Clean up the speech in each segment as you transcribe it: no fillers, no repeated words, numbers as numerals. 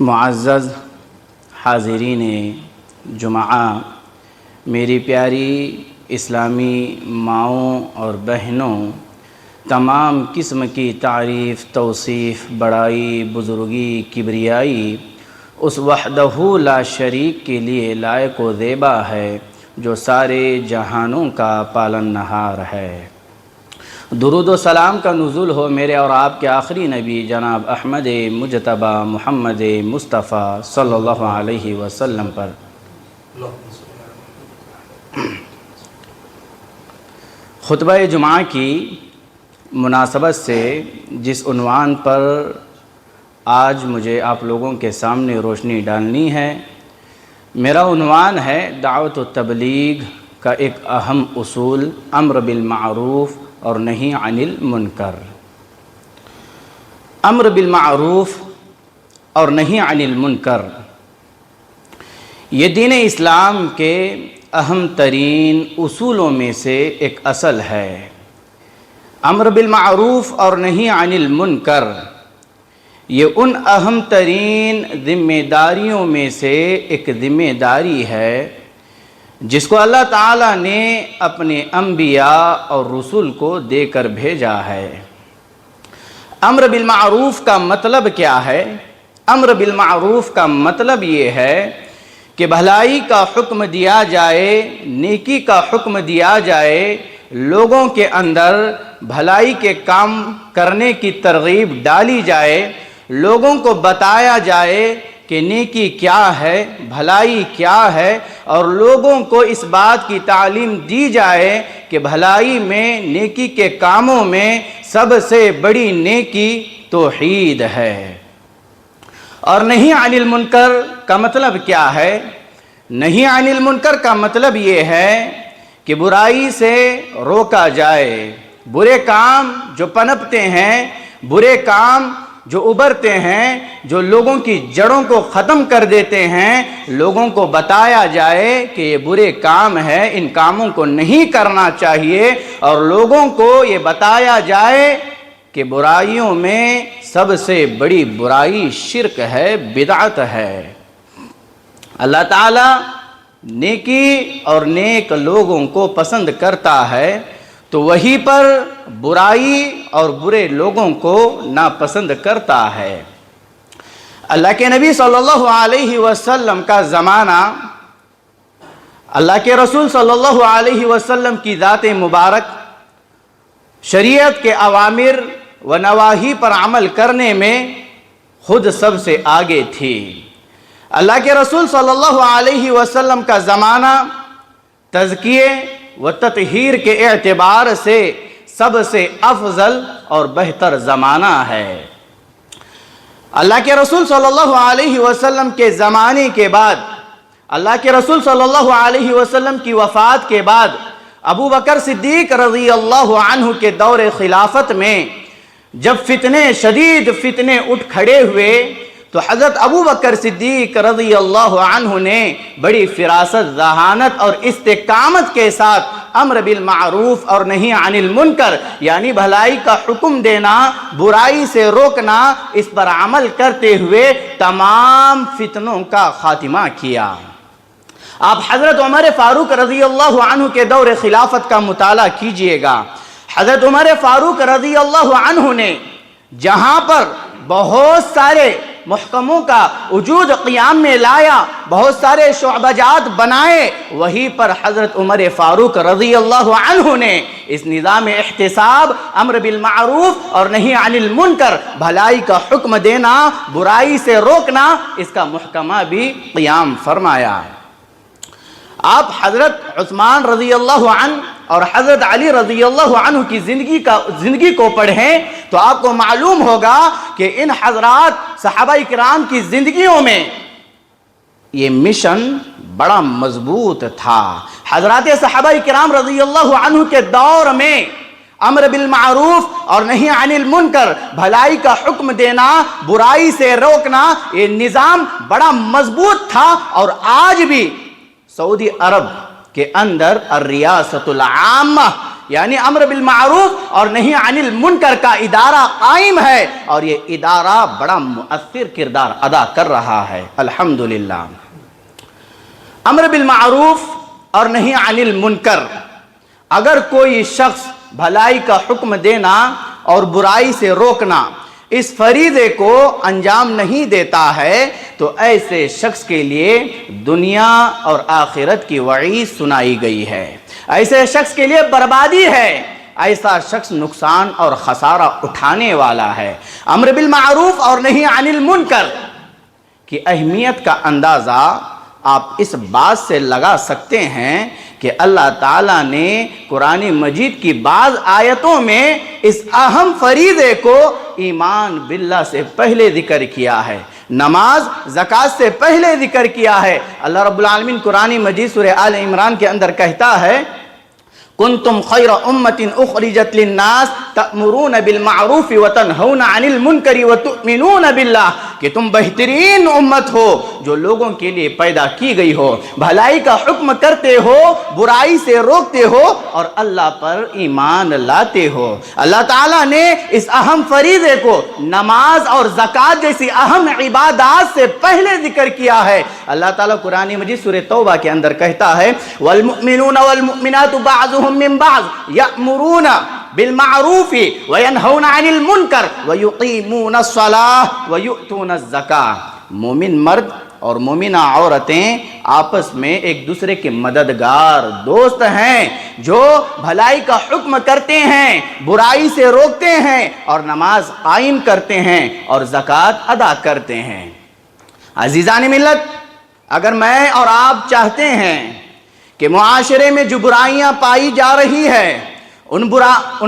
معزز حاضرین جمعہ، میری پیاری اسلامی ماؤں اور بہنوں، تمام قسم کی تعریف، توصیف، بڑائی، بزرگی، کبریائی اس وحدہ لا شریک کے لیے لائق و زیبا ہے جو سارے جہانوں کا پالن نہار ہے۔ درود و سلام کا نزول ہو میرے اور آپ کے آخری نبی جناب احمد مجتبی محمد مصطفیٰ صلی اللہ علیہ وسلم پر۔ خطبہ جمعہ کی مناسبت سے جس عنوان پر آج مجھے آپ لوگوں کے سامنے روشنی ڈالنی ہے، میرا عنوان ہے دعوت و تبلیغ کا ایک اہم اصول، امر بالمعروف اور نہی عن المنکر۔ امر بالمعروف اور نہی عن المنکر یہ دین اسلام کے اہم ترین اصولوں میں سے ایک اصل ہے۔ امر بالمعروف اور نہی عن المنکر یہ ان اہم ترین ذمہ داریوں میں سے ایک ذمہ داری ہے جس کو اللہ تعالیٰ نے اپنے انبیاء اور رسول کو دے کر بھیجا ہے۔ امر بالمعروف کا مطلب کیا ہے؟ امر بالمعروف کا مطلب یہ ہے کہ بھلائی کا حکم دیا جائے، نیکی کا حکم دیا جائے، لوگوں کے اندر بھلائی کے کام کرنے کی ترغیب ڈالی جائے، لوگوں کو بتایا جائے کہ نیکی کیا ہے، بھلائی کیا ہے، اور لوگوں کو اس بات کی تعلیم دی جائے کہ بھلائی میں، نیکی کے کاموں میں سب سے بڑی نیکی توحید ہے۔ اور نہی عن المنکر کا مطلب کیا ہے؟ نہی عن المنکر کا مطلب یہ ہے کہ برائی سے روکا جائے، برے کام جو پنپتے ہیں، برے کام جو ابھرتے ہیں، جو لوگوں کی جڑوں کو ختم کر دیتے ہیں، لوگوں کو بتایا جائے کہ یہ برے کام ہے، ان کاموں کو نہیں کرنا چاہیے، اور لوگوں کو یہ بتایا جائے کہ برائیوں میں سب سے بڑی برائی شرک ہے، بدعت ہے۔ اللہ تعالیٰ نیکی اور نیک لوگوں کو پسند کرتا ہے، تو وہی پر برائی اور برے لوگوں کو ناپسند کرتا ہے۔ اللہ کے نبی صلی اللہ علیہ وسلم کا زمانہ، اللہ کے رسول صلی اللہ علیہ وسلم کی ذات مبارک شریعت کے اوامر و نواہی پر عمل کرنے میں خود سب سے آگے تھی۔ اللہ کے رسول صلی اللہ علیہ وسلم کا زمانہ تزکیے و تطہیر کے اعتبار سے سب سے افضل اور بہتر زمانہ ہے۔ اللہ کے رسول صلی اللہ علیہ وسلم کے زمانے کے بعد، اللہ کے رسول صلی اللہ علیہ وسلم کی وفات کے بعد، ابو بکر صدیق رضی اللہ عنہ کے دور خلافت میں جب شدید فتنے اٹھ کھڑے ہوئے، تو حضرت ابو بکر صدیق رضی اللہ عنہ نے بڑی فراست، ذہانت اور استقامت کے ساتھ امر بالمعروف اور نہی عن المنکر، یعنی بھلائی کا حکم دینا، برائی سے روکنا، اس پر عمل کرتے ہوئے تمام فتنوں کا خاتمہ کیا۔ آپ حضرت عمر فاروق رضی اللہ عنہ کے دور خلافت کا مطالعہ کیجئے گا۔ حضرت عمر فاروق رضی اللہ عنہ نے جہاں پر بہت سارے محکموں کا وجود قیام میں لایا، بہت سارے شعبہ جات بنائے، وہیں پر حضرت عمر فاروق رضی اللہ عنہ نے اس نظام احتساب، امر بالمعروف اور نہی عن المنکر، بھلائی کا حکم دینا، برائی سے روکنا، اس کا محکمہ بھی قیام فرمایا۔ آپ حضرت عثمان رضی اللہ عنہ اور حضرت علی رضی اللہ عنہ کی زندگی کو پڑھیں تو آپ کو معلوم ہوگا کہ ان حضرات صحابہ کرام کی زندگیوں میں یہ مشن بڑا مضبوط تھا۔ حضرات صحابہ کرام رضی اللہ عنہ کے دور میں امر بالمعروف اور نہی عن المنکر، بھلائی کا حکم دینا، برائی سے روکنا، یہ نظام بڑا مضبوط تھا، اور آج بھی سعودی عرب کے اندر الریاست العامہ، یعنی امر بالمعروف اور نہی عن المنکر کا ادارہ قائم ہے، اور یہ ادارہ بڑا مؤثر کردار ادا کر رہا ہے الحمدللہ۔ امر بالمعروف اور نہی عن المنکر، اگر کوئی شخص بھلائی کا حکم دینا اور برائی سے روکنا اس فریضے کو انجام نہیں دیتا ہے تو ایسے شخص کے لیے دنیا اور آخرت کی وعید سنائی گئی ہے، ایسے شخص کے لیے بربادی ہے، ایسا شخص نقصان اور خسارہ اٹھانے والا ہے۔ امر بالمعروف اور نہی عن المنکر کی اہمیت کا اندازہ آپ اس بات سے لگا سکتے ہیں کہ اللہ تعالیٰ نے قرآن مجید کی بعض آیتوں میں اس اہم فریضے کو ایمان باللہ سے پہلے ذکر کیا ہے، نماز زکوٰۃ سے پہلے ذکر کیا ہے۔ اللہ رب العالمین قرآن مجید سورہ آل عمران کے اندر کہتا ہے کنتم خیر امت اخرجت للناس تأمرون بالمعروف وتنہون عن المنکر وتؤمنون باللہ، کہ تم بہترین امت ہو جو لوگوں کے لیے پیدا کی گئی ہو، بھلائی کا حکم کرتے ہو، برائی سے روکتے ہو اور اللہ پر ایمان لاتے ہو۔ اللہ تعالیٰ نے اس اہم فریضے کو نماز اور زکوٰۃ جیسی اہم عبادات سے پہلے ذکر کیا ہے۔ اللہ تعالیٰ قرآن مجید سورہ توبہ کے اندر کہتا ہے والمؤمنون والمؤمنات بعضهم من بعض یأمرون بالمعروف وینہون عن المنکر ویقیمون الصلاة ویؤتون الزکاة، مومن مرد اور مومنہ عورتیں آپس میں ایک دوسرے کے مددگار دوست ہیں، جو بھلائی کا حکم کرتے ہیں، برائی سے روکتے ہیں اور نماز قائم کرتے ہیں اور زکوٰۃ ادا کرتے ہیں۔ عزیزان ملت، اگر میں اور آپ چاہتے ہیں کہ معاشرے میں جو برائیاں پائی جا رہی ہے ان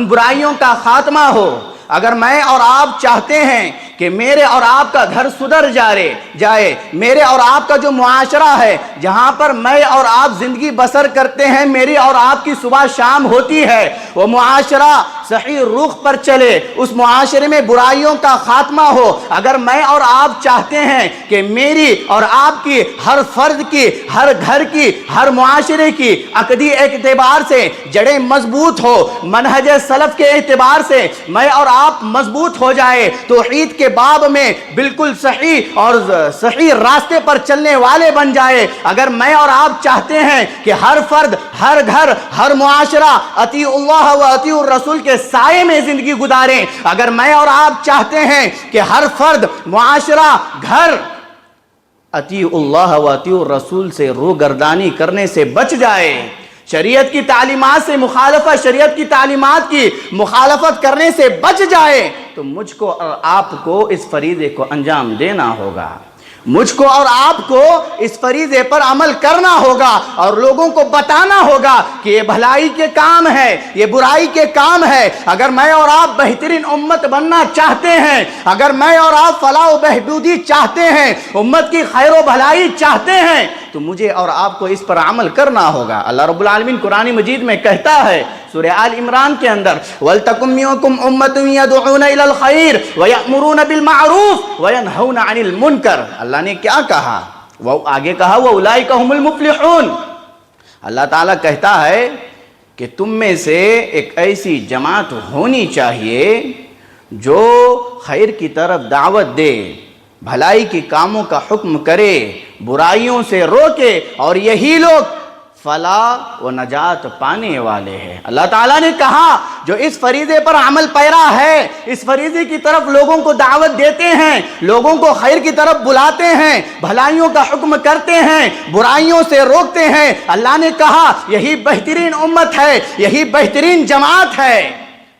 برائیوں کا خاتمہ ہو، اگر میں اور آپ چاہتے ہیں کہ میرے اور آپ کا گھر سدھر جائے، میرے اور آپ کا جو معاشرہ ہے جہاں پر میں اور آپ زندگی بسر کرتے ہیں، میری اور آپ کی صبح شام ہوتی ہے، وہ معاشرہ صحیح رخ پر چلے، اس معاشرے میں برائیوں کا خاتمہ ہو، اگر میں اور آپ چاہتے ہیں کہ میری اور آپ کی ہر فرد کی، ہر گھر کی، ہر معاشرے کی عقدی اعتبار سے جڑیں مضبوط ہو، منہج سلف کے اعتبار سے میں اور آپ مضبوط ہو جائے، توحید کے باب میں بالکل صحیح اور صحیح راستے پر چلنے والے بن جائے، اگر میں اور آپ چاہتے ہیں کہ ہر فرد، ہر گھر، ہر معاشرہ اطیع اللہ و اطیع الرسول کے سائے میں زندگی گزاریں، اگر میں اور آپ چاہتے ہیں کہ ہر فرد، معاشرہ، گھر اطیع اللہ و اطیع الرسول سے روگردانی کرنے سے بچ جائے، شریعت کی تعلیمات سے مخالفت، شریعت کی تعلیمات کی مخالفت کرنے سے بچ جائے، تو مجھ کو اور آپ کو اس فریضے کو انجام دینا ہوگا، مجھ کو اور آپ کو اس فریضے پر عمل کرنا ہوگا اور لوگوں کو بتانا ہوگا کہ یہ بھلائی کے کام ہے، یہ برائی کے کام ہے۔ اگر میں اور آپ بہترین امت بننا چاہتے ہیں، اگر میں اور آپ فلاح و بہبودی چاہتے ہیں، امت کی خیر و بھلائی چاہتے ہیں، تو مجھے اور آپ کو اس پر عمل کرنا ہوگا۔ اللہ رب العالمین قرآن مجید میں کہتا ہے سورہ آل عمران کے اندر وَلْتَكُن مِّنكُمْ أُمَّةٌ يَدْعُونَ إِلَى الْخَيْرِ وَيَأْمُرُونَ بِالْمَعْرُوفِ وَيَنْهَوْنَ عَنِ الْمُنكَرِ، اللہ نے کیا کہا؟ وہ آگے کہا وَأُولَٰئِكَ هُمُ الْمُفْلِحُونَ، اللہ تعالیٰ کہتا ہے کہ تم میں سے ایک ایسی جماعت ہونی چاہیے جو خیر کی طرف دعوت دے، بھلائی کے کاموں کا حکم کرے، برائیوں سے روکے، اور یہی لوگ فلاح و نجات پانے والے ہیں۔ اللہ تعالیٰ نے کہا جو اس فریضے پر عمل پیرا ہے، اس فریضے کی طرف لوگوں کو دعوت دیتے ہیں، لوگوں کو خیر کی طرف بلاتے ہیں، بھلائیوں کا حکم کرتے ہیں، برائیوں سے روکتے ہیں، اللہ نے کہا یہی بہترین امت ہے، یہی بہترین جماعت ہے۔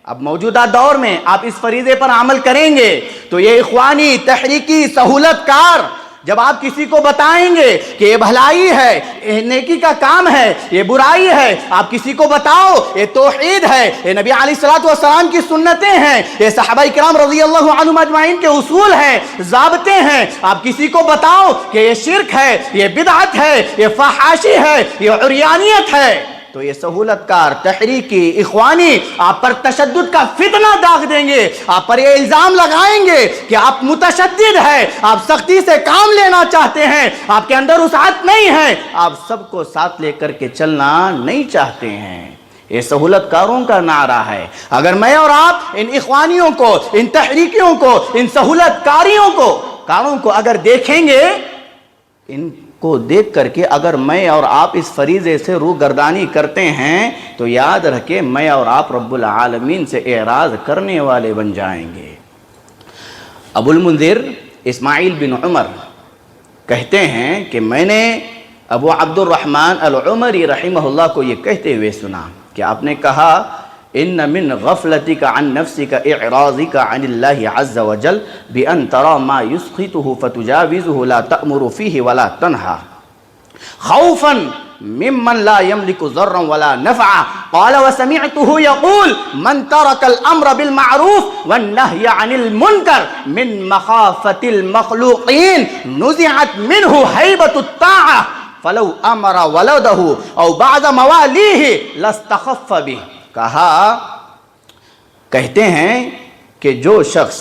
اب موجودہ دور میں آپ اس فریضے پر عمل کریں گے تو یہ اخوانی، تحریکی، سہولت کار جب آپ کسی کو بتائیں گے کہ یہ بھلائی ہے، یہ نیکی کا کام ہے، یہ برائی ہے، آپ کسی کو بتاؤ یہ توحید ہے، یہ نبی علیہ السلام کی سنتیں ہیں، یہ صحابہ کرام رضی اللہ عنہم اجمعین کے اصول ہیں، ضابطے ہیں، آپ کسی کو بتاؤ کہ یہ شرک ہے، یہ بدعت ہے، یہ فحاشی ہے، یہ عریانیت ہے، تو یہ سہولت کار، تحریکی، اخوانی آپ پر تشدد کا فتنہ داغ دیں گے، آپ پر یہ الزام لگائیں گے کہ آپ متشدد ہیں، آپ سختی سے کام لینا چاہتے ہیں، آپ کے اندر وسعت نہیں ہے، آپ سب کو ساتھ لے کر کے چلنا نہیں چاہتے ہیں۔ یہ سہولت کاروں کا نعرہ ہے۔ اگر میں اور آپ ان اخوانیوں کو، ان تحریکیوں کو، ان سہولت کاروں کو اگر دیکھیں گے، ان کو دیکھ کر کے اگر میں اور آپ اس فریضے سے روگردانی کرتے ہیں تو یاد رکھیں میں اور آپ رب العالمین سے اعراض کرنے والے بن جائیں گے۔ ابو المنذر اسماعیل بن عمر کہتے ہیں کہ میں نے ابو عبد الرحمن العمری رحمہ اللہ کو یہ کہتے ہوئے سنا کہ آپ نے کہا ان من غفلتك عن نفسك اعراضك عن الله عز وجل بان ترى ما يسخطه فتجاوزه لا تأمر فيه ولا تنهى خوفا ممن لا يملك ضرا ولا نفعا قال وسمعته يقول من ترك الامر بالمعروف والنهي عن المنكر من مخافة المخلوقين نزعت منه هيبة الطاعة فلو امر ولده او بعد مواليه لاستخف به۔ کہتے ہیں کہ جو شخص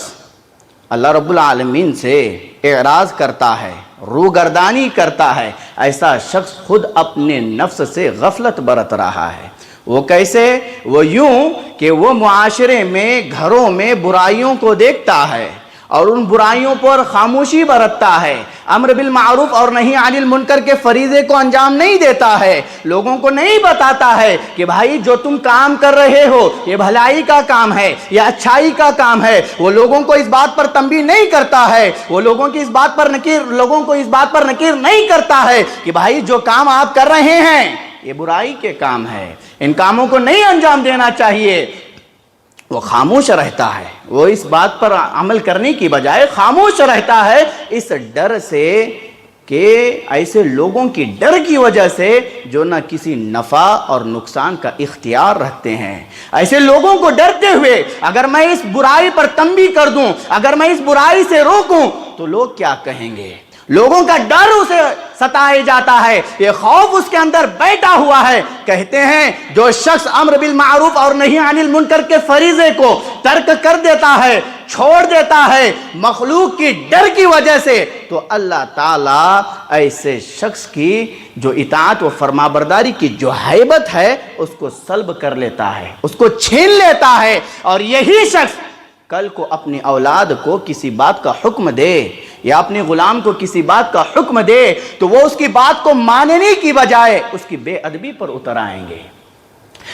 اللہ رب العالمین سے اعراض کرتا ہے، روگردانی کرتا ہے، ایسا شخص خود اپنے نفس سے غفلت برت رہا ہے۔ وہ کیسے؟ وہ یوں کہ وہ معاشرے میں، گھروں میں برائیوں کو دیکھتا ہے اور ان برائیوں پر خاموشی برتتا ہے، امر بالمعروف اور نہی عن المنکر کے فریضے کو انجام نہیں دیتا ہے، لوگوں کو نہیں بتاتا ہے کہ بھائی جو تم کام کر رہے ہو یہ بھلائی کا کام ہے، یہ اچھائی کا کام ہے۔ وہ لوگوں کو اس بات پر تنبیہ نہیں کرتا ہے، وہ لوگوں کو اس بات پر نکیر نہیں کرتا ہے کہ بھائی جو کام آپ کر رہے ہیں یہ برائی کے کام ہے، ان کاموں کو نہیں انجام دینا چاہیے۔ وہ خاموش رہتا ہے، وہ اس بات پر عمل کرنے کی بجائے خاموش رہتا ہے، اس ڈر سے کہ ایسے لوگوں کی ڈر کی وجہ سے جو نہ کسی نفع اور نقصان کا اختیار رکھتے ہیں۔ ایسے لوگوں کو ڈرتے ہوئے اگر میں اس برائی پر تنبیہ کر دوں، اگر میں اس برائی سے روکوں تو لوگ کیا کہیں گے؟ لوگوں کا ڈر اسے ستائے جاتا ہے، یہ خوف اس کے اندر بیٹھا ہوا ہے۔ کہتے ہیں جو شخص امر بالمعروف اور نہی عن المنکر کے فریضے کو ترک کر دیتا ہے، چھوڑ دیتا ہے مخلوق کی ڈر کی وجہ سے، تو اللہ تعالیٰ ایسے شخص کی جو اطاعت و فرمانبرداری کی جو ہیبت ہے اس کو سلب کر لیتا ہے، اس کو چھین لیتا ہے۔ اور یہی شخص کل کو اپنی اولاد کو کسی بات کا حکم دے یا اپنے غلام کو کسی بات کا حکم دے تو وہ اس کی بات کو ماننے کی بجائے اس کی بے ادبی پر اتر آئیں گے۔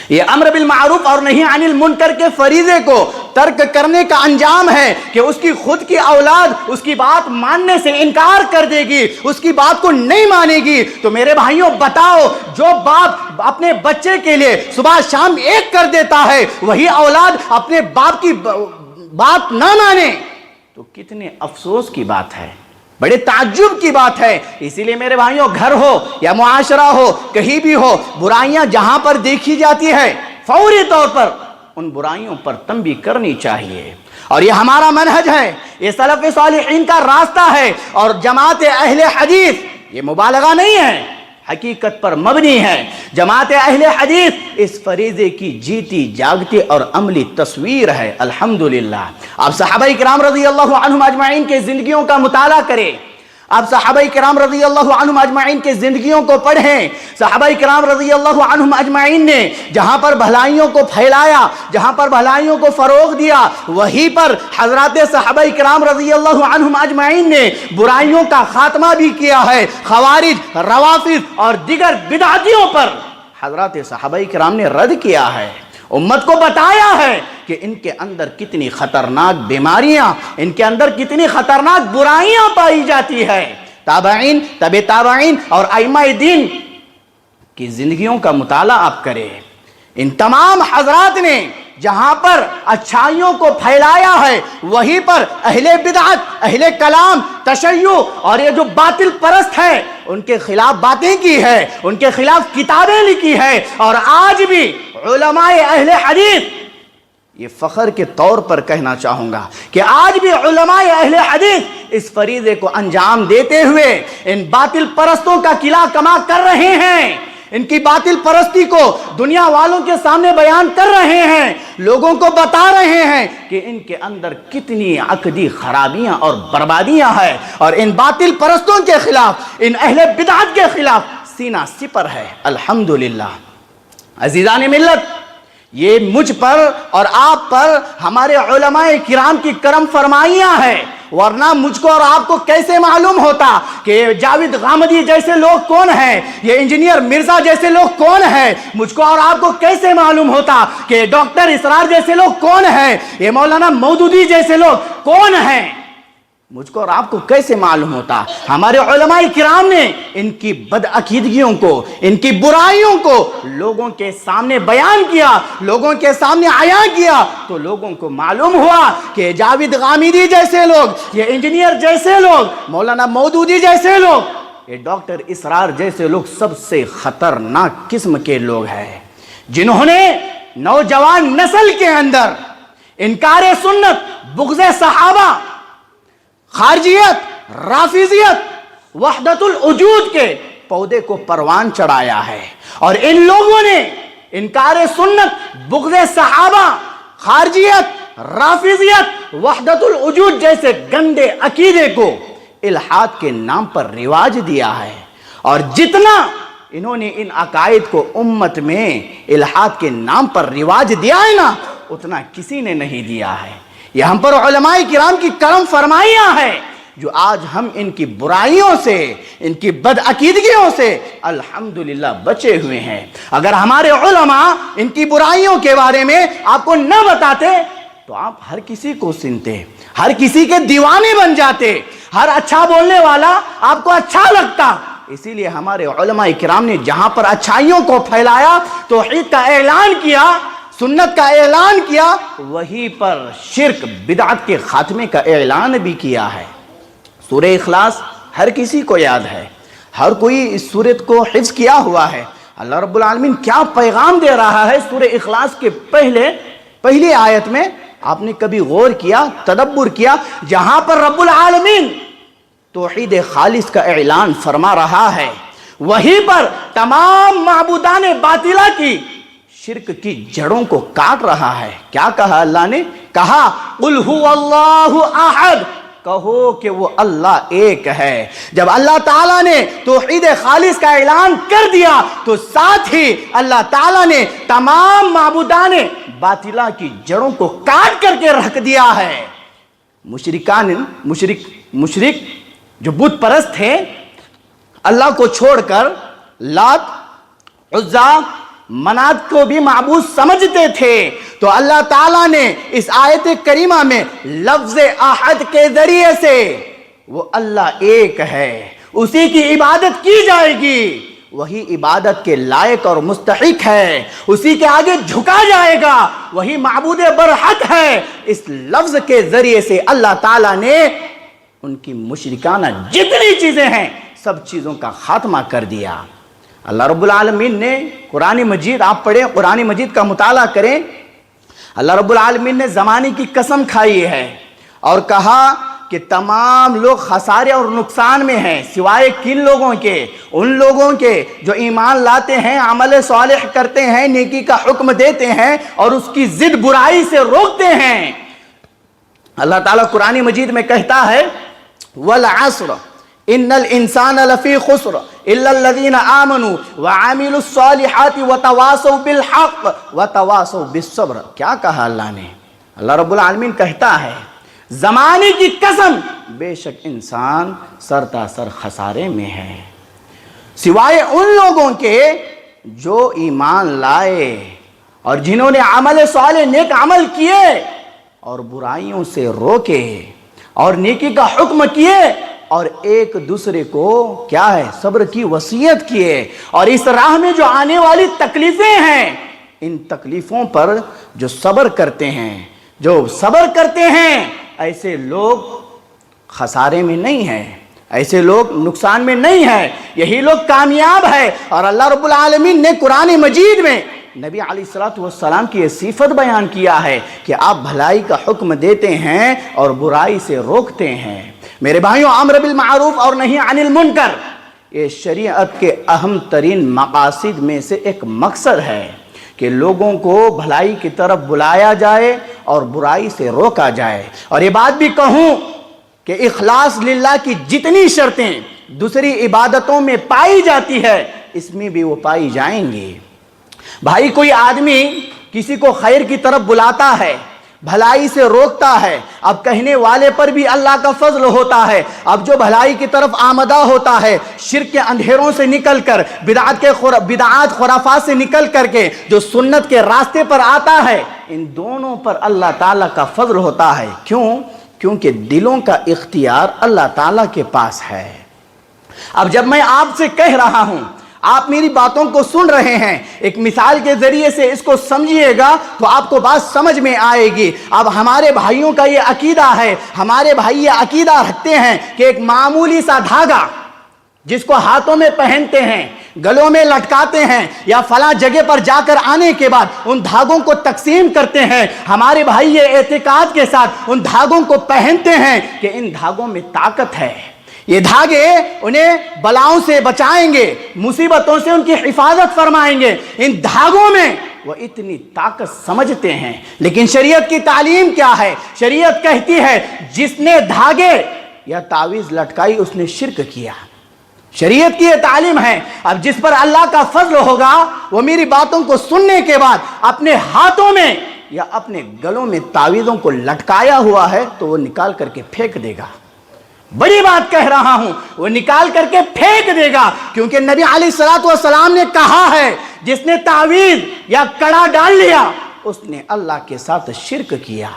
یہ امر بالمعروف اور نہی عن المنکر کے فریضے کو ترک کرنے کا انجام ہے کہ اس کی خود کی اولاد اس کی بات ماننے سے انکار کر دے گی، اس کی بات کو نہیں مانے گی۔ تو میرے بھائیوں بتاؤ، جو باپ اپنے بچے کے لیے صبح شام ایک کر دیتا ہے، وہی اولاد اپنے باپ کی بات نہ مانے تو کتنے افسوس کی بات ہے، بڑے تعجب کی بات ہے۔ اسی لیے میرے بھائیوں گھر ہو یا معاشرہ ہو، کہیں بھی ہو، برائیاں جہاں پر دیکھی جاتی ہے فوری طور پر ان برائیوں پر تنبیہ کرنی چاہیے، اور یہ ہمارا منہج ہے، یہ سلف صالحین کا راستہ ہے۔ اور جماعت اہل حدیث یہ مبالغہ نہیں ہے، حقیقت پر مبنی ہے۔ جماعت اہل حدیث اس فریضے کی جیتی جاگتی اور عملی تصویر ہے۔ الحمدللہ آپ صحابہ کرام رضی اللہ عنہم اجمعین کے زندگیوں کا مطالعہ کریں، آپ صحابہ کرام رضی اللہ عنہم اجمعین کے زندگیوں کو پڑھیں۔ صحابہ کرام رضی اللہ عنہم اجمعین نے جہاں پر بھلائیوں کو پھیلایا، جہاں پر بھلائیوں کو فروغ دیا، وہیں پر حضرات صحابہ کرام رضی اللہ عنہم اجمعین نے برائیوں کا خاتمہ بھی کیا ہے۔ خوارج، روافض اور دیگر بدعتیوں پر حضرات صحابہ کرام نے رد کیا ہے، امت کو بتایا ہے کہ ان کے اندر کتنی خطرناک بیماریاں، ان کے اندر کتنی خطرناک برائیاں پائی جاتی ہے۔ تابعین، تبع تابعین اور ائمہ دین کی زندگیوں کا مطالعہ آپ کریں۔ ان تمام حضرات نے جہاں پر اچھائیوں کو پھیلایا ہے، وہیں پر اہل بدعت، اہل کلام، تشیع اور یہ جو باطل پرست ہے ان کے خلاف باتیں کی ہے، ان کے خلاف کتابیں لکھی ہے۔ اور آج بھی علماء اہل حدیث، یہ فخر کے طور پر کہنا چاہوں گا کہ آج بھی علماء اہل حدیث اس فریضے کو انجام دیتے ہوئے ان باطل پرستوں کا قلعہ کما کر رہے ہیں، ان کی باطل پرستی کو دنیا والوں کے سامنے بیان کر رہے ہیں، لوگوں کو بتا رہے ہیں کہ ان کے اندر کتنی عقدی خرابیاں اور بربادیاں ہیں، اور ان باطل پرستوں کے خلاف، ان اہل بدعت کے خلاف سینہ سپر ہے۔ الحمدللہ عزیزان ملت، یہ مجھ پر اور آپ پر ہمارے علماء کرام کی کرم فرمائیاں ہیں، ورنہ مجھ کو اور آپ کو کیسے معلوم ہوتا کہ جاوید غامدی جیسے لوگ کون ہیں، یہ انجینئر مرزا جیسے لوگ کون ہیں؟ مجھ کو اور آپ کو کیسے معلوم ہوتا کہ ڈاکٹر اسرار جیسے لوگ کون ہیں، یہ مولانا مودودی جیسے لوگ کون ہیں؟ مجھ کو اور آپ کو کیسے معلوم ہوتا؟ ہمارے علماء کرام نے ان کی بدعقیدگیوں کو، ان کی برائیوں کو لوگوں کے سامنے بیان کیا، لوگوں کے سامنے عیاں کیا، تو لوگوں کو معلوم ہوا کہ جاوید غامدی جیسے لوگ، یہ انجینئر جیسے لوگ، مولانا مودودی جیسے لوگ، یہ ڈاکٹر اسرار جیسے لوگ سب سے خطرناک قسم کے لوگ ہیں، جنہوں نے نوجوان نسل کے اندر انکار سنت، بغض صحابہ، خارجیت، رافضیت، وحدت الوجود کے پودے کو پروان چڑھایا ہے، اور ان لوگوں نے انکار سنت، بغض صحابہ، خارجیت، رافضیت، وحدت الوجود جیسے گندے عقیدے کو الحاد کے نام پر رواج دیا ہے، اور جتنا انہوں نے ان عقائد کو امت میں الحاد کے نام پر رواج دیا ہے نا، اتنا کسی نے نہیں دیا ہے۔ یہ ہم پر علماء کرام کی کرم فرمائیاں ہیں، جو آج ہم ان کی برائیوں سے، ان کی بدعقیدگیوں سے الحمدللہ بچے ہوئے ہیں۔ اگر ہمارے علماء ان کی برائیوں کے بارے میں آپ کو نہ بتاتے تو آپ ہر کسی کو سنتے، ہر کسی کے دیوانے بن جاتے، ہر اچھا بولنے والا آپ کو اچھا لگتا۔ اسی لیے ہمارے علماء کرام نے جہاں پر اچھائیوں کو پھیلایا، توحید کا اعلان کیا، سنت کا اعلان کیا، وہیں پر شرک بدعت کے خاتمے کا اعلان بھی کیا ہے۔ سورہ اخلاص ہر کسی کو یاد ہے، ہر کوئی اس سورت کو حفظ کیا ہوا ہے۔ اللہ رب العالمین کیا پیغام دے رہا ہے سورہ اخلاص کے پہلی آیت میں؟ آپ نے کبھی غور کیا، تدبر کیا؟ جہاں پر رب العالمین توحید خالص کا اعلان فرما رہا ہے، وہیں پر تمام معبودان باطلہ کی، شرک کی جڑوں کو کاٹ رہا ہے۔ کیا کہا اللہ نے؟ کہا قل هو اللہ احد، کہو کہ وہ اللہ ایک ہے۔ جب اللہ تعالیٰ نے توحید خالص کا اعلان کر دیا تو ساتھ ہی اللہ تعالیٰ نے تمام معبودان باطلہ کی جڑوں کو کاٹ کر کے رکھ دیا ہے۔ مشرک جو بت پرست تھے، اللہ کو چھوڑ کر لات، عزا، منات کو بھی معبود سمجھتے تھے، تو اللہ تعالیٰ نے اس آیت کریمہ میں لفظ احد کے ذریعے سے وہ اللہ ایک ہے، اسی کی عبادت کی جائے گی، وہی عبادت کے لائق اور مستحق ہے، اسی کے آگے جھکا جائے گا، وہی معبود برحق ہے۔ اس لفظ کے ذریعے سے اللہ تعالیٰ نے ان کی مشرکانہ جتنی چیزیں ہیں سب چیزوں کا خاتمہ کر دیا۔ اللہ رب العالمین نے قرآن مجید، آپ پڑھیں، قرآن مجید کا مطالعہ کریں، اللہ رب العالمین نے زمانے کی قسم کھائی ہے اور کہا کہ تمام لوگ خسارے اور نقصان میں ہیں، سوائے کن لوگوں کے؟ ان لوگوں کے جو ایمان لاتے ہیں، عمل صالح کرتے ہیں، نیکی کا حکم دیتے ہیں اور اس کی ضد برائی سے روکتے ہیں۔ اللہ تعالیٰ قرآن مجید میں کہتا ہے والعصر ان الانسان لفی خسر الا الذین آمنوا وعملوا الصالحات وتواصوا بالحق وتواصوا بالصبر۔ کیا کہا اللہ نے؟ اللہ رب العالمین کہتا ہے زمانے کی قسم، بے شک انسان سرتاسر خسارے میں ہے، سوائے ان لوگوں کے جو ایمان لائے اور جنہوں نے عمل صالح، نیک عمل کیے اور برائیوں سے روکے اور نیکی کا حکم کیے اور ایک دوسرے کو کیا ہے؟ صبر کی وصیت کیے، اور اس راہ میں جو آنے والی تکلیفیں ہیں، ان تکلیفوں پر جو صبر کرتے ہیں، ایسے لوگ خسارے میں نہیں ہیں، ایسے لوگ نقصان میں نہیں ہیں، یہی لوگ کامیاب ہے۔ اور اللہ رب العالمین نے قرآن مجید میں نبی علیہ السلام کی یہ صفت بیان کیا ہے کہ آپ بھلائی کا حکم دیتے ہیں اور برائی سے روکتے ہیں۔ میرے بھائیوں، امر بالمعروف اور نہی عن المنکر، یہ شریعت کے اہم ترین مقاصد میں سے ایک مقصد ہے کہ لوگوں کو بھلائی کی طرف بلایا جائے اور برائی سے روکا جائے۔ اور یہ بات بھی کہوں کہ اخلاص للہ کی جتنی شرطیں دوسری عبادتوں میں پائی جاتی ہے، اس میں بھی وہ پائی جائیں گی۔ بھائی کوئی آدمی کسی کو خیر کی طرف بلاتا ہے، بھلائی سے روکتا ہے، اب کہنے والے پر بھی اللہ کا فضل ہوتا ہے۔ اب جو بھلائی کی طرف آمدہ ہوتا ہے، شرک کے اندھیروں سے نکل کر، بدعات خرافات سے نکل کر کے جو سنت کے راستے پر آتا ہے، ان دونوں پر اللہ تعالیٰ کا فضل ہوتا ہے۔ کیوں؟ کیونکہ دلوں کا اختیار اللہ تعالیٰ کے پاس ہے۔ اب جب میں آپ سے کہہ رہا ہوں، آپ میری باتوں کو سن رہے ہیں، ایک مثال کے ذریعے سے اس کو سمجھیے گا تو آپ کو بات سمجھ میں آئے گی۔ اب ہمارے بھائیوں کا یہ عقیدہ ہے، ہمارے بھائی یہ عقیدہ رکھتے ہیں کہ ایک معمولی سا دھاگا جس کو ہاتھوں میں پہنتے ہیں، گلوں میں لٹکاتے ہیں، یا فلاں جگہ پر جا کر آنے کے بعد ان دھاگوں کو تقسیم کرتے ہیں، ہمارے بھائی یہ اعتقاد کے ساتھ ان دھاگوں کو پہنتے ہیں کہ ان دھاگوں میں طاقت ہے، یہ دھاگے انہیں بلاؤں سے بچائیں گے، مصیبتوں سے ان کی حفاظت فرمائیں گے، ان دھاگوں میں وہ اتنی طاقت سمجھتے ہیں۔ لیکن شریعت کی تعلیم کیا ہے؟ شریعت کہتی ہے جس نے دھاگے یا تعویذ لٹکائی اس نے شرک کیا۔ شریعت کی یہ تعلیم ہے۔ اب جس پر اللہ کا فضل ہوگا وہ میری باتوں کو سننے کے بعد اپنے ہاتھوں میں یا اپنے گلوں میں تعویذوں کو لٹکایا ہوا ہے تو وہ نکال کر کے پھینک دے گا۔ بڑی بات کہہ رہا ہوں، وہ نکال کر کے پھینک دے گا، کیونکہ نبی علیہ السلام نے کہا ہے جس نے تعویذ یا کڑا ڈال لیا اس نے اللہ کے ساتھ شرک کیا۔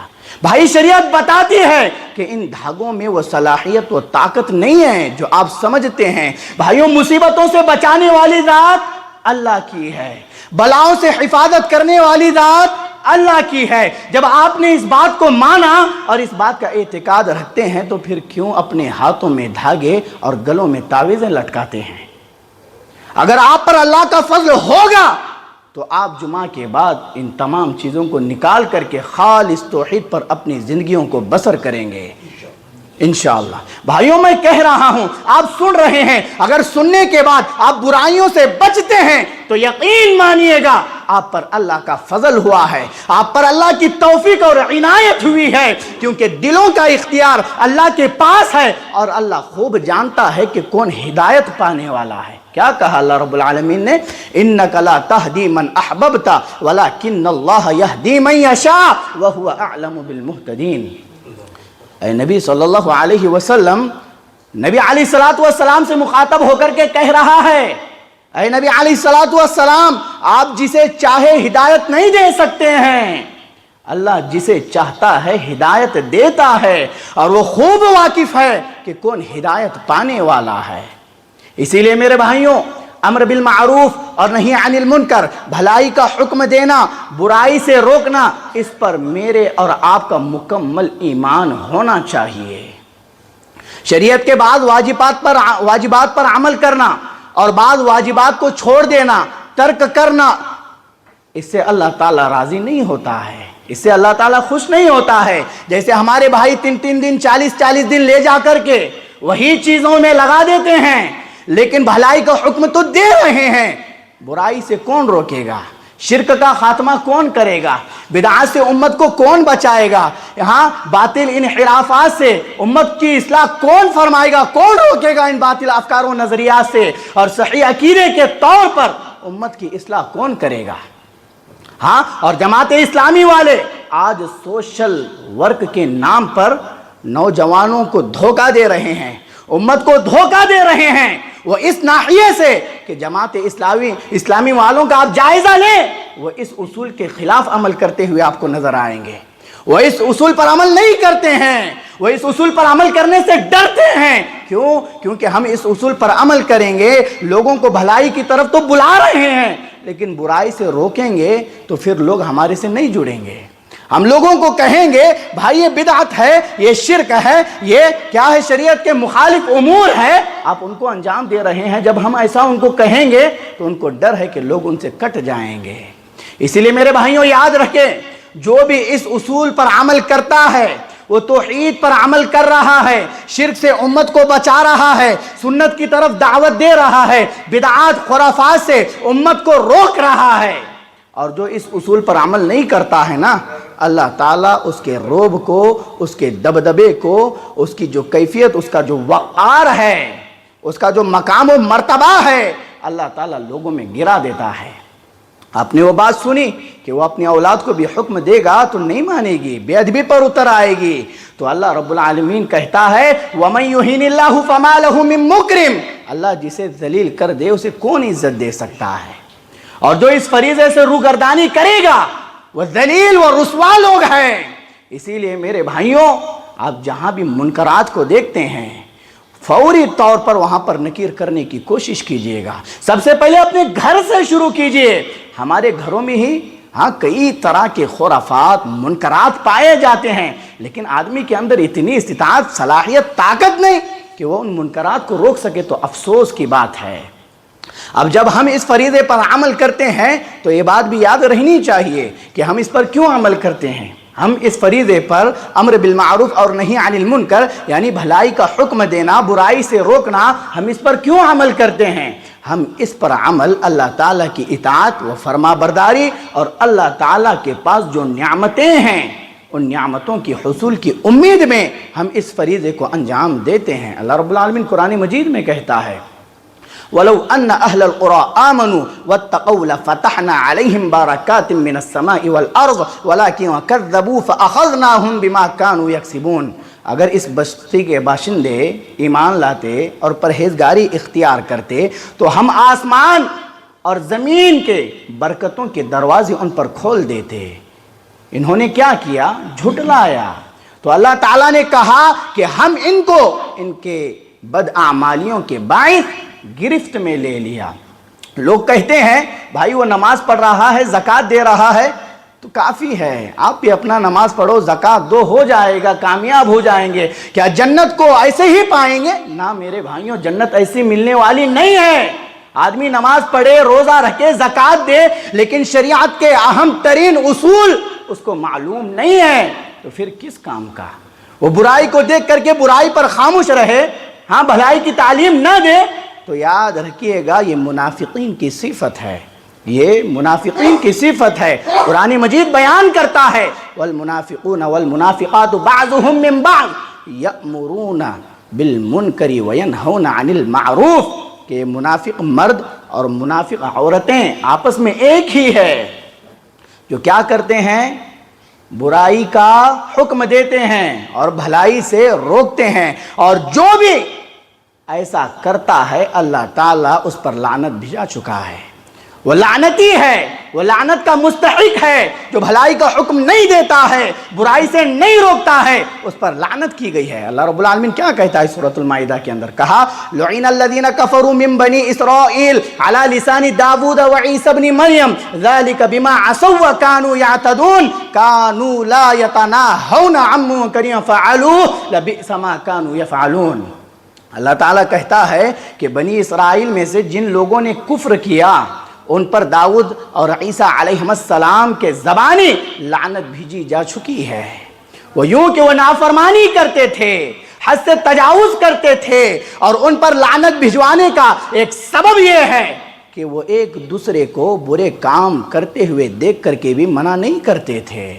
بھائی شریعت بتاتی ہے کہ ان دھاگوں میں وہ صلاحیت و طاقت نہیں ہے جو آپ سمجھتے ہیں۔ بھائیوں، مصیبتوں سے بچانے والی ذات اللہ کی ہے، بلاؤں سے حفاظت کرنے والی ذات اللہ کی ہے۔ جب آپ نے اس بات کو مانا اور اس بات کا اعتقاد رکھتے ہیں تو پھر کیوں اپنے ہاتھوں میں دھاگے اور گلوں میں تعویذیں لٹکاتے ہیں؟ اگر آپ پر اللہ کا فضل ہوگا تو آپ جمعہ کے بعد ان تمام چیزوں کو نکال کر کے خالص توحید پر اپنی زندگیوں کو بسر کریں گے انشاءاللہ۔ بھائیوں، میں کہہ رہا ہوں، آپ سن رہے ہیں، اگر سننے کے بعد آپ برائیوں سے بچتے ہیں تو یقین مانیے گا آپ پر اللہ کا فضل ہوا ہے، آپ پر اللہ کی توفیق اور عنایت ہوئی ہے، کیونکہ دلوں کا اختیار اللہ کے پاس ہے اور اللہ خوب جانتا ہے کہ کون ہدایت پانے والا ہے۔ کیا کہا اللہ رب العالمین نے؟ اِنَّكَ لَا تَهْدِي مَنْ أَحْبَبْتَ وَلَكِنَّ اللَّهَ يَهْدِي مَنْ يَشَاءُ وَهُوَ أَعْلَمُ بِالْمُهْتَدِينَ۔ اے نبی صلی اللہ علیہ وسلم، نبی علیہ السلام سے مخاطب ہو کر کے کہہ رہا ہے، اے نبی علیہ السلام، آپ جسے چاہے ہدایت نہیں دے سکتے ہیں، اللہ جسے چاہتا ہے ہدایت دیتا ہے اور وہ خوب واقف ہے کہ کون ہدایت پانے والا ہے۔ اسی لیے میرے بھائیوں، امر بالمعروف اور نہی عن المنکر، بھلائی کا حکم دینا، برائی سے روکنا، اس پر میرے اور آپ کا مکمل ایمان ہونا چاہیے۔ شریعت کے بعض واجبات پر عمل کرنا اور بعض واجبات کو چھوڑ دینا، ترک کرنا، اس سے اللہ تعالیٰ راضی نہیں ہوتا ہے، اس سے اللہ تعالیٰ خوش نہیں ہوتا ہے۔ جیسے ہمارے بھائی 3 دن 40 دن لے جا کر کے وہی چیزوں میں لگا دیتے ہیں، لیکن بھلائی کا حکم تو دے رہے ہیں، برائی سے کون روکے گا؟ شرک کا خاتمہ کون کرے گا؟ بدعات سے امت کو کون بچائے گا؟ یہاں باطل انحرافات سے امت کی اصلاح کون فرمائے گا؟ کون روکے گا ان باطل افکار و نظریات سے؟ اور صحیح عقیدے کے طور پر امت کی اصلاح کون کرے گا؟ ہاں، اور جماعت اسلامی والے آج سوشل ورک کے نام پر نوجوانوں کو دھوکہ دے رہے ہیں، امت کو دھوکہ دے رہے ہیں۔ وہ اس ناحیے سے کہ جماعت اسلامی والوں کا آپ جائزہ لیں، وہ اس اصول کے خلاف عمل کرتے ہوئے آپ کو نظر آئیں گے۔ وہ اس اصول پر عمل نہیں کرتے ہیں، وہ اس اصول پر عمل کرنے سے ڈرتے ہیں۔ کیوں؟ کیونکہ ہم اس اصول پر عمل کریں گے، لوگوں کو بھلائی کی طرف تو بلا رہے ہیں، لیکن برائی سے روکیں گے تو پھر لوگ ہمارے سے نہیں جڑیں گے۔ ہم لوگوں کو کہیں گے بھائی یہ بدعت ہے، یہ شرک ہے، یہ کیا ہے، شریعت کے مخالف امور ہے، آپ ان کو انجام دے رہے ہیں۔ جب ہم ایسا ان کو کہیں گے تو ان کو ڈر ہے کہ لوگ ان سے کٹ جائیں گے۔ اسی لیے میرے بھائیوں، یاد رکھیں، جو بھی اس اصول پر عمل کرتا ہے وہ توحید پر عمل کر رہا ہے، شرک سے امت کو بچا رہا ہے، سنت کی طرف دعوت دے رہا ہے، بدعات خرافات سے امت کو روک رہا ہے۔ اور جو اس اصول پر عمل نہیں کرتا ہے نا، اللہ تعالیٰ اس کے روب کو، اس کے دبدبے کو، اس کی جو کیفیت، اس کا جو وقار ہے، اس کا جو مقام و مرتبہ ہے، اللہ تعالیٰ لوگوں میں گرا دیتا ہے۔ آپ نے وہ بات سنی کہ وہ اپنی اولاد کو بھی حکم دے گا تو نہیں مانے گی، بے ادبی پر اتر آئے گی، تو اللہ رب العالمین کہتا ہے وَمَن يُهِنِ اللَّهُ فَمَا لَهُ مِن مُكْرِمٍ، اللہ جسے ذلیل کر دے اسے کون عزت دے سکتا ہے، اور جو اس فریضے سے روگردانی کرے گا وہ ذلیل و رسوا لوگ ہیں۔ اسی لیے میرے بھائیوں، آپ جہاں بھی منکرات کو دیکھتے ہیں فوری طور پر وہاں پر نکیر کرنے کی کوشش کیجئے گا۔ سب سے پہلے اپنے گھر سے شروع کیجئے۔ ہمارے گھروں میں ہی کئی طرح کے خرافات، منکرات پائے جاتے ہیں، لیکن آدمی کے اندر اتنی استطاعت، صلاحیت، طاقت نہیں کہ وہ ان منکرات کو روک سکے، تو افسوس کی بات ہے۔ اب جب ہم اس فریضے پر عمل کرتے ہیں تو یہ بات بھی یاد رہنی چاہیے کہ ہم اس پر کیوں عمل کرتے ہیں۔ ہم اس فریضے پر امر بالمعروف اور نہی عن المنکر، یعنی بھلائی کا حکم دینا، برائی سے روکنا، ہم اس پر کیوں عمل کرتے ہیں؟ ہم اس پر عمل اللہ تعالیٰ کی اطاعت و فرما برداری اور اللہ تعالیٰ کے پاس جو نعمتیں ہیں ان نعمتوں کی حصول کی امید میں ہم اس فریضے کو انجام دیتے ہیں۔ اللہ رب العالمین قرآن مجید میں کہتا ہے وَلَوْ أَنَّ أَهْلَ الْقُرَىٰ آمَنُوا وَاتَّقَوْا لَفَتَحْنَا عَلَيْهِمْ بَرَكَاتٍ مِّنَ السَّمَاءِ وَالْأَرْضِ وَلَٰكِن كَذَّبُوا فَأَخَذْنَاهُمْ بِمَا كَانُوا يَكْسِبُونَ۔ اگر اس بستی کے باشندے ایمان لاتے اور پرہیزگاری اختیار کرتے تو ہم آسمان اور زمین کے برکتوں کے دروازے ان پر کھول دیتے۔ انہوں نے کیا کیا؟ جھٹلایا۔ تو اللہ تعالیٰ نے کہا کہ ہم ان کو ان کے بدعمالیوں کے باعث گرفت میں لے لیا۔ لوگ کہتے ہیں بھائی وہ نماز پڑھ رہا ہے، زکوٰۃ دے رہا ہے تو کافی ہے، آپ بھی اپنا نماز پڑھو، زکوٰۃ دو، ہو جائے گا، کامیاب ہو جائیں گے، کیا جنت کو ایسے ہی پائیں گے؟ نہ میرے بھائیوں، جنت ایسی ملنے والی نہیں ہے۔ آدمی نماز پڑھے، روزہ رکھے، زکوٰۃ دے، لیکن شریعت کے اہم ترین اصول اس کو معلوم نہیں ہے تو پھر کس کام کا؟ وہ برائی کو دیکھ کر کے برائی پر خاموش رہے، بھلائی کی تعلیم نہ دے، تو یاد رکھیے گا یہ منافقین کی صفت ہے، یہ منافقین کی صفت ہے۔ قرآن مجید بیان کرتا ہے والمنافقون والمنافقات بعضهم من بعض یأمرون بالمنکر وینہون عن المعروف، کہ منافق مرد اور منافق عورتیں آپس میں ایک ہی ہے، جو کیا کرتے ہیں؟ برائی کا حکم دیتے ہیں اور بھلائی سے روکتے ہیں، اور جو بھی ایسا کرتا ہے اللہ تعالیٰ اس پر لعنت بھیجا چکا ہے، وہ لعنتی ہے، وہ لعنت کا مستحق ہے۔ جو بھلائی کا حکم نہیں دیتا ہے، برائی سے نہیں روکتا ہے، اس پر لعنت کی گئی ہے۔ اللہ رب العالمین کیا کہتا ہے سورۃ المائدہ کے اندر؟ کہا لعن الذین کفروا من بنی اسرائیل علی لسان داود وعیسی ابن مریم ذلک بما عصوا وکانوا یعتدون کانوا لا یتناہون عن منکر فعلوہ لبئس ما کانوا یفعلون۔ اللہ تعالیٰ کہتا ہے کہ بنی اسرائیل میں سے جن لوگوں نے کفر کیا ان پر داؤد اور عیسیٰ علیہ السلام کے زبانی لعنت بھیجی جا چکی ہے۔ وہ یوں کہ وہ نافرمانی کرتے تھے، حد سے تجاوز کرتے تھے، اور ان پر لعنت بھجوانے کا ایک سبب یہ ہے کہ وہ ایک دوسرے کو برے کام کرتے ہوئے دیکھ کر کے بھی منع نہیں کرتے تھے۔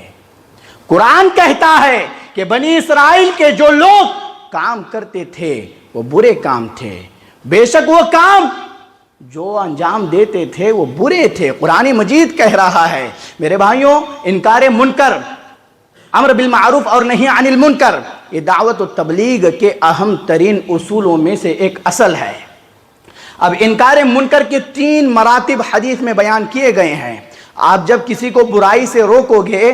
قرآن کہتا ہے کہ بنی اسرائیل کے جو لوگ کام کرتے تھے وہ برے کام تھے، بے شک وہ کام جو انجام دیتے تھے وہ برے تھے۔ قرآن مجید کہہ رہا ہے میرے بھائیوں، انکار منکر، امر بالمعروف اور نہی عن المنکر، یہ دعوت و تبلیغ کے اہم ترین اصولوں میں سے ایک اصل ہے۔ اب انکار منکر کے 3 مراتب حدیث میں بیان کیے گئے ہیں۔ آپ جب کسی کو برائی سے روکو گے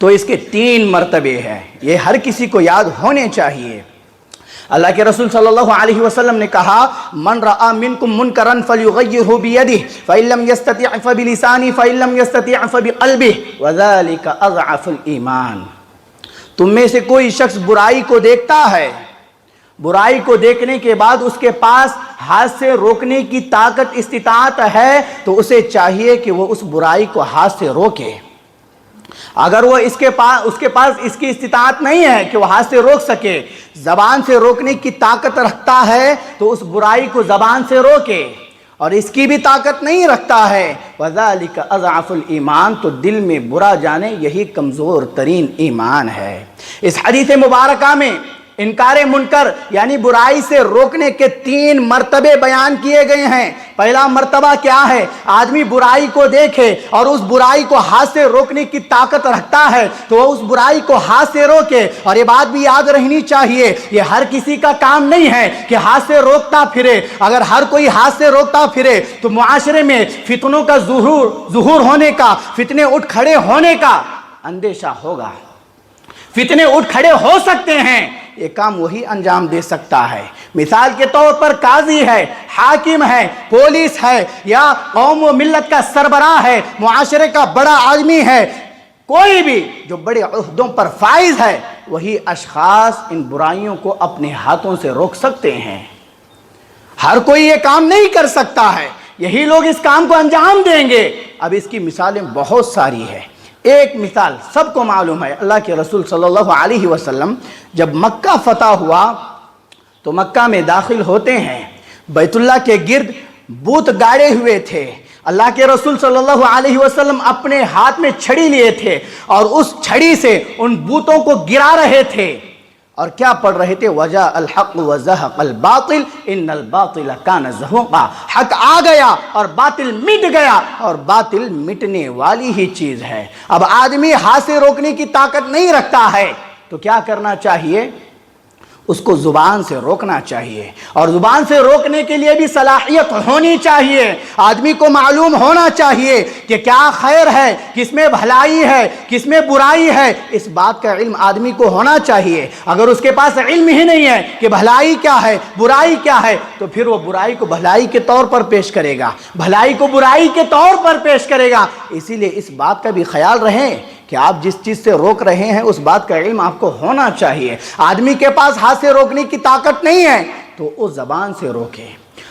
تو اس کے 3 مرتبے ہیں، یہ ہر کسی کو یاد ہونے چاہیے۔ اللہ کے رسول صلی اللہ علیہ وسلم نے کہا من رأى منکم منکرا فلیغیرہ بیدہ فإن لم یستطع فبلسانہ فإن لم یستطع فبقلبہ وذلک اضعف الایمان۔ تم میں سے کوئی شخص برائی کو دیکھتا ہے، برائی کو دیکھنے کے بعد اس کے پاس ہاتھ سے روکنے کی طاقت، استطاعت ہے، تو اسے چاہیے کہ وہ اس برائی کو ہاتھ سے روکے۔ اگر وہ اس کے پاس اس کی استطاعت نہیں ہے کہ وہ ہاتھ سے روک سکے، زبان سے روکنے کی طاقت رکھتا ہے تو اس برائی کو زبان سے روکے، اور اس کی بھی طاقت نہیں رکھتا ہے وَذَلِكَ أَضْعَفُ الْإِيمَانِ، تو دل میں برا جانے یہی کمزور ترین ایمان ہے۔ اس حدیث مبارکہ میں انکار منکر یعنی برائی سے روکنے کے 3 مرتبے بیان کیے گئے ہیں۔ پہلا مرتبہ کیا ہے؟ آدمی برائی کو دیکھے اور اس برائی کو ہاتھ سے روکنے کی طاقت رکھتا ہے تو وہ اس برائی کو ہاتھ سے روکے۔ اور یہ بات بھی یاد رہنی چاہیے، یہ ہر کسی کا کام نہیں ہے کہ ہاتھ سے روکتا پھرے۔ اگر ہر کوئی ہاتھ سے روکتا پھرے تو معاشرے میں فتنوں کا ظہور ہونے کا، فتنے اٹھ کھڑے ہونے کا اندیشہ ہوگا، فتنے اٹھ کھڑے ہو سکتے ہیں۔ یہ کام وہی انجام دے سکتا ہے۔ مثال کے طور پر قاضی ہے، حاکم ہے، پولیس ہے، یا قوم و ملت کا سربراہ ہے، معاشرے کا بڑا آدمی ہے، کوئی بھی جو بڑے عہدوں پر فائز ہے، وہی اشخاص ان برائیوں کو اپنے ہاتھوں سے روک سکتے ہیں۔ ہر کوئی یہ کام نہیں کر سکتا ہے، یہی لوگ اس کام کو انجام دیں گے۔ اب اس کی مثالیں بہت ساری ہیں۔ ایک مثال سب کو معلوم ہے، اللہ کے رسول صلی اللہ علیہ وسلم جب مکہ فتح ہوا تو مکہ میں داخل ہوتے ہیں، بیت اللہ کے گرد بت گاڑے ہوئے تھے۔ اللہ کے رسول صلی اللہ علیہ وسلم اپنے ہاتھ میں چھڑی لیے تھے اور اس چھڑی سے ان بتوں کو گرا رہے تھے، اور کیا پڑھ رہے تھے؟ وجاء الحق وزهق الباطل ان الباطل كان زهوقا۔ حق آ گیا اور باطل مٹ گیا، اور باطل مٹنے والی ہی چیز ہے۔ اب آدمی ہاتھ سے روکنے کی طاقت نہیں رکھتا ہے تو کیا کرنا چاہیے؟ اس کو زبان سے روکنا چاہیے، اور زبان سے روکنے کے لیے بھی صلاحیت ہونی چاہیے۔ آدمی کو معلوم ہونا چاہیے کہ کیا خیر ہے، کس میں بھلائی ہے، کس میں برائی ہے، اس بات کا علم آدمی کو ہونا چاہیے۔ اگر اس کے پاس علم ہی نہیں ہے کہ بھلائی کیا ہے، برائی کیا ہے، تو پھر وہ برائی کو بھلائی کے طور پر پیش کرے گا، بھلائی کو برائی کے طور پر پیش کرے گا۔ اسی لیے اس بات کا بھی خیال رہے کہ آپ جس چیز سے روک رہے ہیں اس بات کا علم آپ کو ہونا چاہیے۔ آدمی کے پاس ہاتھ سے روکنے کی طاقت نہیں ہے تو وہ زبان سے روکے،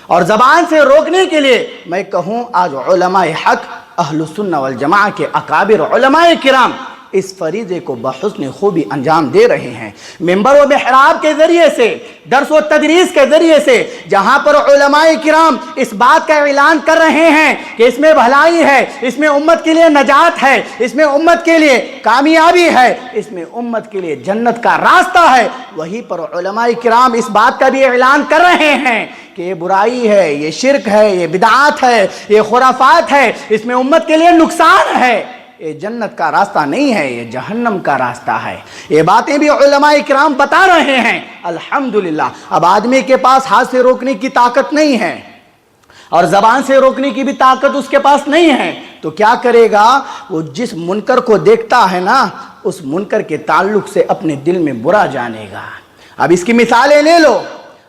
اور زبان سے روکنے کے لیے میں کہوں آج علماء حق اہل سنہ والجماعہ کے اکابر علماء کرام اس فریضے کو بحسن خوبی انجام دے رہے ہیں۔ منبر و محراب کے ذریعے سے، درس و تدریس کے ذریعے سے، جہاں پر علماء کرام اس بات کا اعلان کر رہے ہیں کہ اس میں بھلائی ہے، اس میں امت کے لیے نجات ہے، اس میں امت کے لیے کامیابی ہے، اس میں امت کے لیے جنت کا راستہ ہے، وہیں پر علماء کرام اس بات کا بھی اعلان کر رہے ہیں کہ یہ برائی ہے، یہ شرک ہے، یہ بدعات ہے، یہ خرافات ہے، اس میں امت کے لیے نقصان ہے، یہ جنت کا راستہ نہیں ہے، یہ جہنم کا راستہ ہے۔ یہ باتیں بھی علماء کرام بتا رہے ہیں۔ الحمدللہ اب آدمی کے پاس ہاتھ سے روکنے کی طاقت نہیں ہے اور زبان سے روکنے کی بھی طاقت اس کے پاس نہیں ہے، تو کیا کرے گا؟ وہ جس منکر کو دیکھتا ہے نا، اس منکر کے تعلق سے اپنے دل میں برا جانے گا۔ اب اس کی مثالیں لے لو۔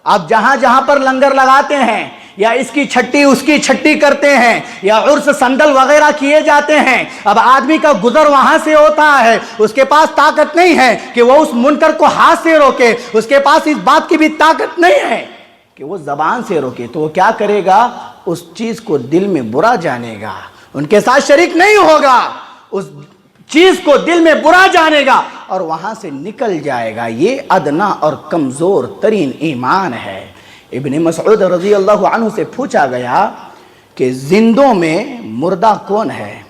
اب جہاں جہاں پر لنگر لگاتے ہیں، یا اس کی چھٹی اس کی چھٹی کرتے ہیں، یا عرس سندل وغیرہ کیے جاتے ہیں، اب آدمی کا گزر وہاں سے ہوتا ہے، اس کے پاس طاقت نہیں ہے کہ وہ اس منکر کو ہاتھ سے روکے، اس کے پاس اس بات کی بھی طاقت نہیں ہے کہ وہ زبان سے روکے، تو وہ کیا کرے گا؟ اس چیز کو دل میں برا جانے گا، ان کے ساتھ شریک نہیں ہوگا، اس چیز کو دل میں برا جانے گا اور وہاں سے نکل جائے گا۔ یہ ادنا اور کمزور ترین ایمان ہے۔ ابن مسعود رضی اللہ عنہ سے پوچھا گیا کہ زندوں میں مردہ کون ہے؟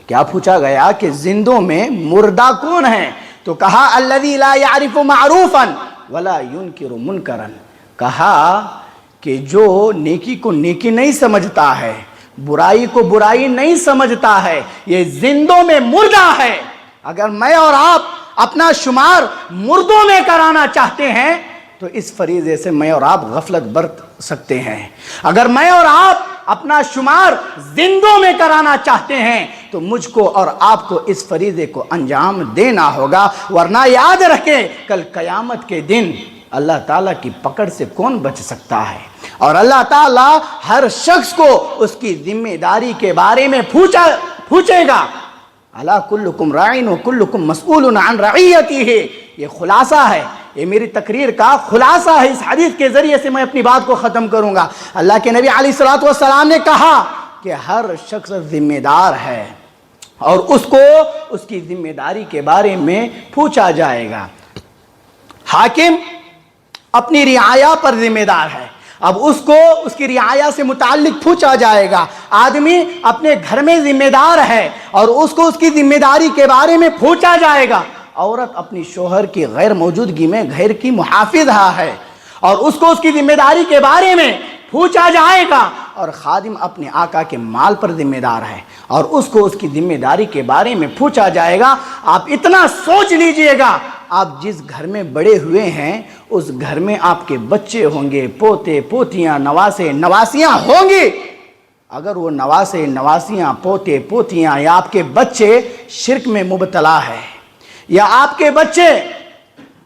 کیا پوچھا گیا کہ زندوں میں مردہ کون ہے؟ تو کہا الذی لا یعرف معروفا ولا ینکر منکرا، کہا کہ جو نیکی کو نیکی نہیں سمجھتا ہے، برائی کو برائی نہیں سمجھتا ہے، یہ زندوں میں مردہ ہے۔ اگر میں اور آپ اپنا شمار مردوں میں کرانا چاہتے ہیں تو اس فریضے سے میں اور آپ غفلت برت سکتے ہیں۔ اگر میں اور آپ اپنا شمار زندوں میں کرانا چاہتے ہیں تو مجھ کو اور آپ کو اس فریضے کو انجام دینا ہوگا، ورنہ یاد رکھیں کل قیامت کے دن اللہ تعالیٰ کی پکڑ سے کون بچ سکتا ہے؟ اور اللہ تعالیٰ ہر شخص کو اس کی ذمہ داری کے بارے میں پوچھے گا۔ الا کلکم راعٍ وکلکم مسئول عن رعیتہ، یہ خلاصہ ہے، یہ میری تقریر کا خلاصہ ہے۔ اس حدیث کے ذریعے سے میں اپنی بات کو ختم کروں گا۔ اللہ کے نبی علیہ الصلوۃ والسلام نے کہا کہ ہر شخص ذمہ دار ہے اور اس کو اس کی ذمہ داری کے بارے میں پوچھا جائے گا۔ حاکم اپنی رعایا پر ذمہ دار ہے، اب اس کو اس کی رعایا سے متعلق پوچھا جائے گا۔ آدمی اپنے گھر میں ذمہ دار ہے اور اس کو اس کی ذمہ داری کے بارے میں پوچھا جائے گا۔ عورت اپنی شوہر کی غیر موجودگی میں گھر کی محافظہ ہے اور اس کو اس کی ذمہ داری کے بارے میں پوچھا جائے گا، اور خادم اپنے آقا کے مال پر ذمہ دار ہے اور اس کو اس کی ذمہ داری کے بارے میں پوچھا جائے گا۔ آپ اتنا سوچ لیجئے گا، آپ جس گھر میں بڑے ہوئے ہیں اس گھر میں آپ کے بچے ہوں گے، پوتے پوتیاں، نواسے نواسیاں ہوں گی۔ اگر وہ نواسے نواسیاں، پوتے پوتیاں یا آپ کے بچے شرک میں مبتلا ہے، یا آپ کے بچے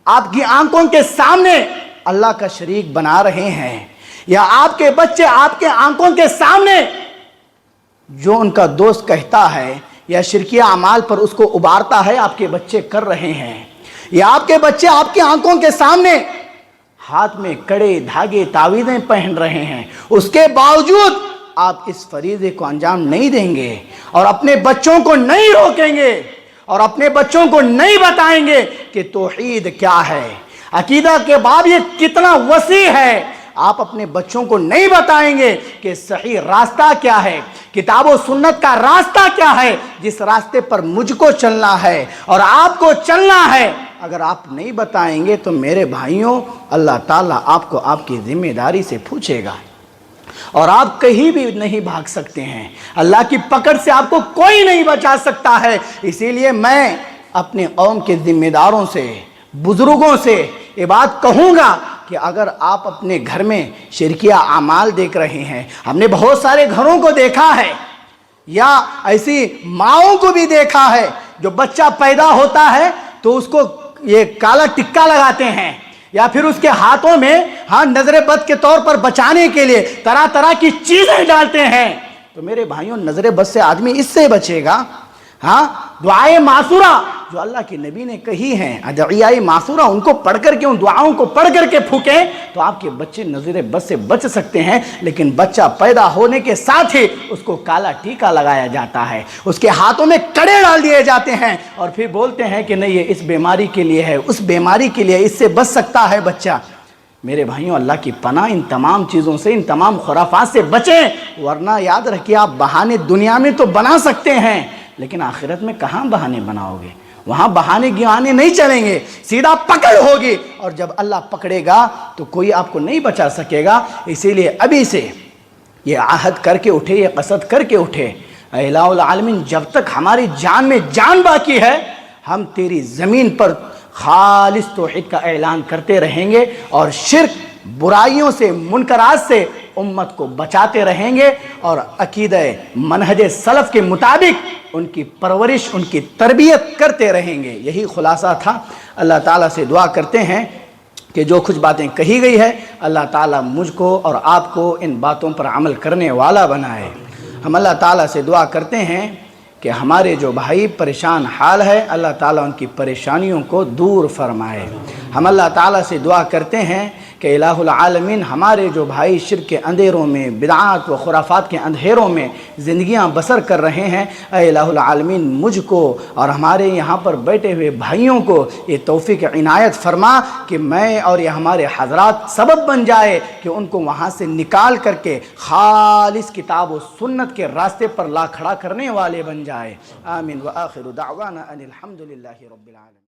آپ کی آنکھوں کے سامنے اللہ کا شریک بنا رہے ہیں، یا آپ کے بچے آپ کے آنکھوں کے سامنے جو ان کا دوست کہتا ہے یا شرکیہ اعمال پر اس کو ابارتا ہے آپ کے بچے کر رہے ہیں، یا آپ کے بچے آپ کی آنکھوں کے سامنے ہاتھ میں کڑے دھاگے تعویذیں پہن رہے ہیں، اس کے باوجود آپ اس فریضے کو انجام نہیں دیں گے اور اپنے بچوں کو نہیں روکیں گے اور اپنے بچوں کو نہیں بتائیں گے کہ توحید کیا ہے، عقیدہ کے باب یہ کتنا وسیع ہے۔ آپ اپنے بچوں کو نہیں بتائیں گے کہ صحیح راستہ کیا ہے، کتاب و سنت کا راستہ کیا ہے، جس راستے پر مجھ کو چلنا ہے اور آپ کو چلنا ہے۔ اگر آپ نہیں بتائیں گے تو میرے بھائیوں، اللہ تعالیٰ آپ کو آپ کی ذمہ داری سے پوچھے گا اور آپ کہیں بھی نہیں بھاگ سکتے ہیں۔ اللہ کی پکڑ سے آپ کو کوئی نہیں بچا سکتا ہے۔ اسی لیے میں اپنے قوم کے ذمہ داروں سے، بزرگوں سے یہ بات کہوں گا کہ اگر آپ اپنے گھر میں شرکیہ اعمال دیکھ رہے ہیں، ہم نے بہت سارے گھروں کو دیکھا ہے یا ایسی ماؤں کو بھی دیکھا ہے جو بچہ پیدا ہوتا ہے تو اس کو یہ کالا ٹکا لگاتے ہیں یا پھر اس کے ہاتھوں میں نظر بد کے طور پر بچانے کے لیے طرح طرح کی چیزیں ڈالتے ہیں۔ تو میرے بھائیوں، نظر بد سے آدمی اس سے بچے گا۔ دعائے معصورہ جو اللہ کے نبی نے کہی ہیں، ادعیائے معصورہ، ان کو پڑھ کر کے، ان دعاؤں کو پڑھ کر کے پھونکیں تو آپ کے بچے نظر بد سے بچ سکتے ہیں۔ لیکن بچہ پیدا ہونے کے ساتھ ہی اس کو کالا ٹیکا لگایا جاتا ہے، اس کے ہاتھوں میں کڑے ڈال دیے جاتے ہیں اور پھر بولتے ہیں کہ نہیں، یہ اس بیماری کے لیے ہے، اس بیماری کے لیے، اس سے بچ سکتا ہے بچہ۔ میرے بھائیوں، اللہ کی پناہ ان تمام چیزوں سے، ان تمام خرافات سے بچیں، ورنہ یاد رکھیے آپ بہانے دنیا میں تو بنا سکتے ہیں لیکن آخرت میں کہاں بہانے بناؤ گے؟ وہاں بہانے گیانے نہیں چلیں گے، سیدھا پکڑ ہوگی، اور جب اللہ پکڑے گا تو کوئی آپ کو نہیں بچا سکے گا۔ اسی لیے ابھی سے یہ عہد کر کے اٹھے، یہ قصد کر کے اٹھے، اے الہ العالمین، جب تک ہماری جان میں جان باقی ہے ہم تیری زمین پر خالص توحید کا اعلان کرتے رہیں گے اور شرک، برائیوں سے، منکرات سے امت کو بچاتے رہیں گے اور عقیدہ منہج سلف کے مطابق ان کی پرورش، ان کی تربیت کرتے رہیں گے۔ یہی خلاصہ تھا۔ اللہ تعالیٰ سے دعا کرتے ہیں کہ جو کچھ باتیں کہی گئی ہے اللہ تعالیٰ مجھ کو اور آپ کو ان باتوں پر عمل کرنے والا بنائے۔ ہم اللہ تعالیٰ سے دعا کرتے ہیں کہ ہمارے جو بھائی پریشان حال ہے اللہ تعالیٰ ان کی پریشانیوں کو دور فرمائے۔ ہم اللہ تعالیٰ سے دعا کرتے ہیں کہ الہ العالمین ہمارے جو بھائی شرک کے اندھیروں میں، بدعات و خرافات کے اندھیروں میں زندگیاں بسر کر رہے ہیں، اے الہ العالمین مجھ کو اور ہمارے یہاں پر بیٹھے ہوئے بھائیوں کو یہ توفیق عنایت فرما کہ میں اور یہ ہمارے حضرات سبب بن جائے کہ ان کو وہاں سے نکال کر کے خالص کتاب و سنت کے راستے پر لا کھڑا کرنے والے بن جائے۔ آمین۔ وآخر دعوانا ان الحمدللہ رب العالمین۔